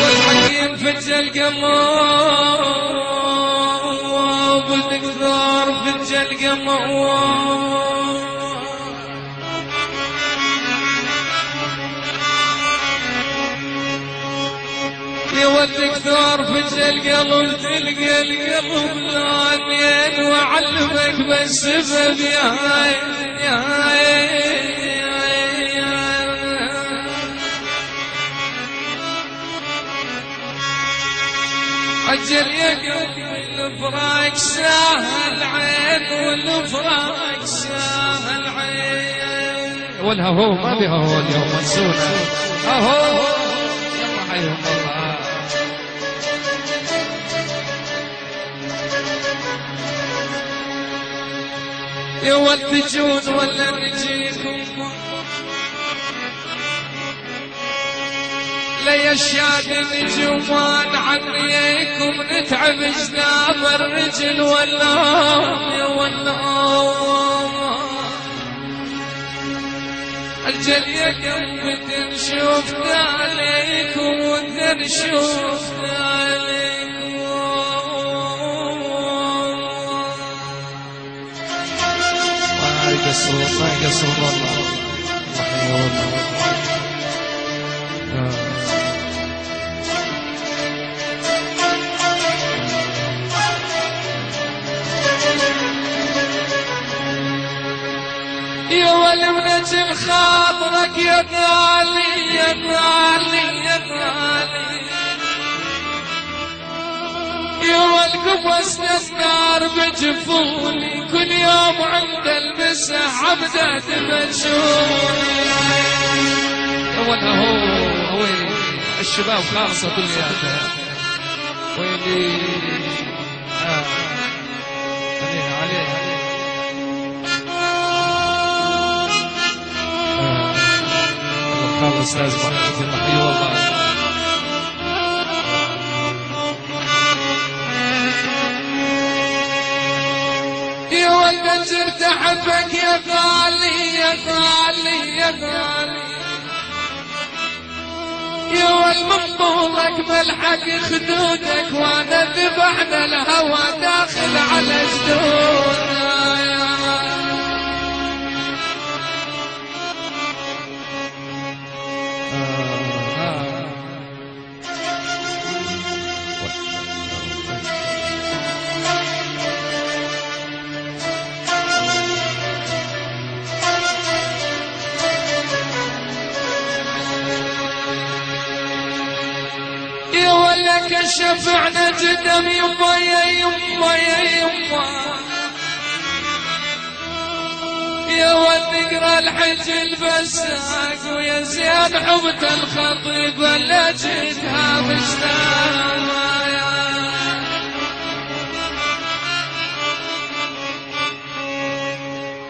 والحكيم فج القمر بالدكتور فج القمر والدكتور فج القلب تلقى القلب لانين وعلمك بالسبب يا هاي يا هاي أجل يا قلبي الفراق ساهل عين والفراق ساهل عين والهو ما بها هو اليوم منسونا اهو يلا حيهم الله يا والتجون ولا نجيكم لي الشاد نجومان عنيكم نتعب جناب الرجل والله يا والله الجل يا قلبي تنشوف عليكم وتنشوف عليكم ما يقصرون ما يقصرون والله الله يا والمنجم خاطرك يا غالي يا غالي يا غالي يا والقفص النار بجفوني كل يوم عند المسح عبدة تمشوني يا ولا هو الشباب خاصة كلياتها ويلي عليه خالص لازم احكي محي والله يا ولد صرت احبك يا غالي يا غالي يا غالي يا والمنطولك ملحق خدودك وانا ذبحنا الهوى داخل على جدودنا يا ولا كشف عن جدم يما يا يما يا يما يا ونقرا الحجل بساق ويا زياد حبة الخطيب ولا جدها مشتاقة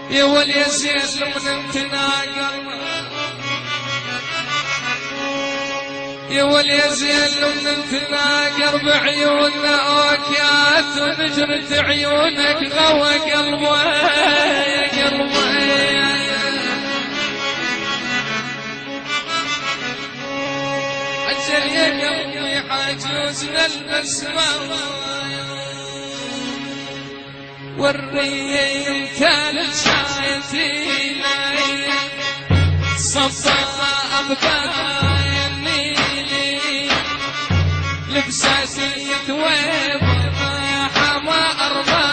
يا ولي زيد من تناقر يا ولي زين من تناقر بعيوننا اوكيات ونجرة عيونك غوى قلبي يا قلبي اجل يا قلبي حاجوزنا الاسماء والريم كانت شايتينا صفا ابقى لبساتي ثويب حما أرضى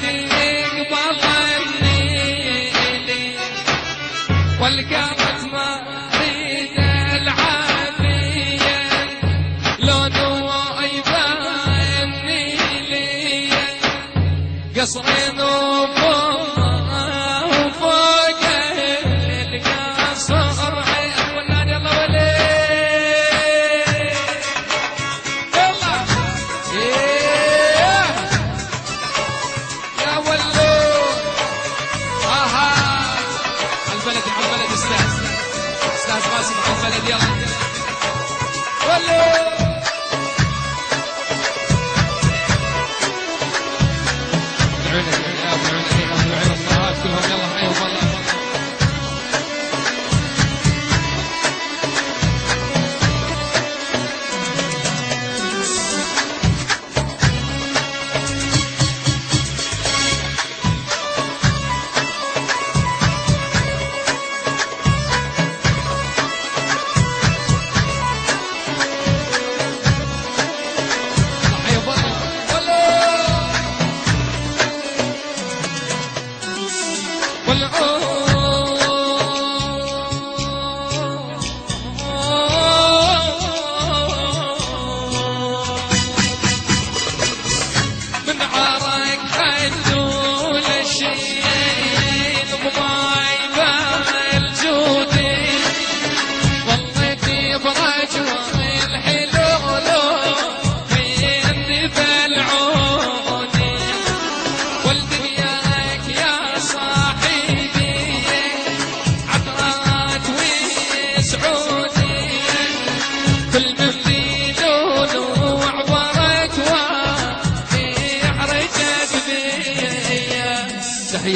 تقبل النيلي والقامت ما ريد العافية لونه يبان النيلي قصرين وفوق القصر ولاد الله ولي البلد يلا ولو ادعونا يا ادعونا الصلوات كلهم يلا حيهم والله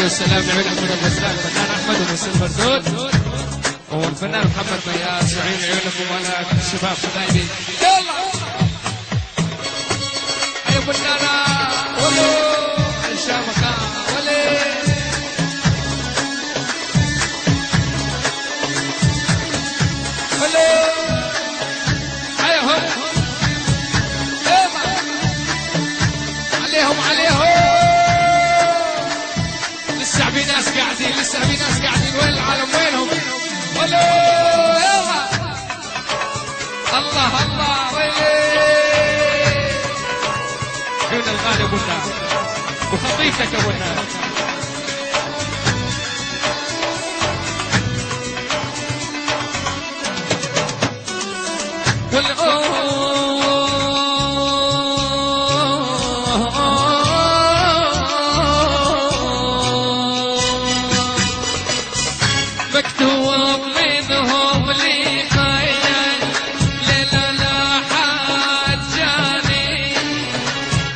تحية والسلام لعيون أحمد الغزال الفنان أحمد ومسلم بردود والفنان محمد مياس وعين عيونكم وأنا الشباب حبايبي يلا أيوة فنانا ولو الشامخة ولي ولو أيوه عليهم لسه في ناس قاعدين وين العالم وينهم ولو يلا الله ويلي عيون الغالي ابو الناس وخطيفتك ابو الناس مكتوب منهم لي خيال ليلة حد جاني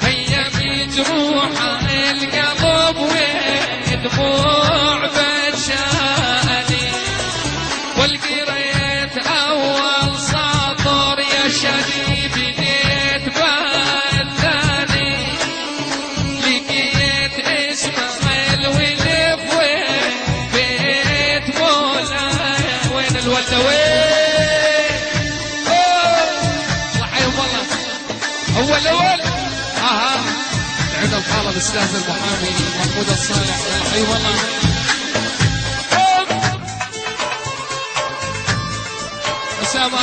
هيا بجروحه القلب ودموع بتشاني والقريت أول سطر يا شديد بديت بالثاني لقيت اسماعيل ولف بيت مولاي وين الولدة وين الله حيهم والله أول عند الحالة الأستاذ المحامي محمود الصالح حي والله أسامة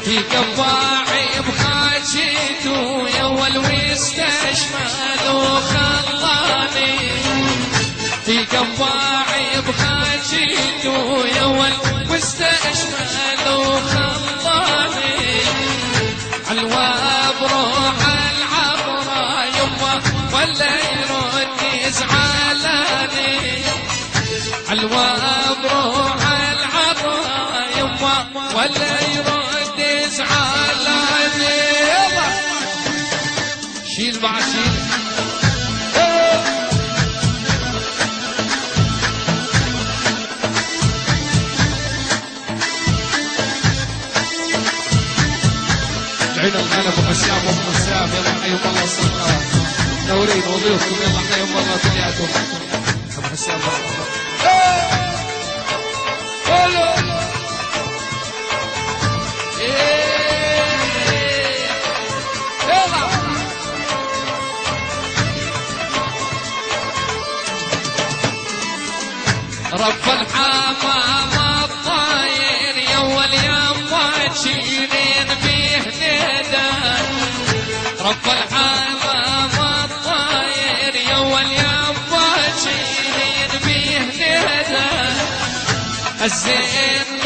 في قباعي بخاجيته يا والمستشمل وخلاني في قباعي بخاجيته يا والمستشمل وخلاني عالواب روح العبرة يما ولا يرد يزعلاني عالواب روح العبرة يما ولا يرد يزعلاني يلا شيل مع شيل العين الغالب ابو حسام وابو حسام يلا حيهم الله الصدقه نورين وضيوفكم يلا حيهم الله كلياتهم ابو حسام رب الحمام الطاير يا واليما تشيلين بيه ندان رب الحمام الطاير يا واليما تشيلين بيه ندان الزين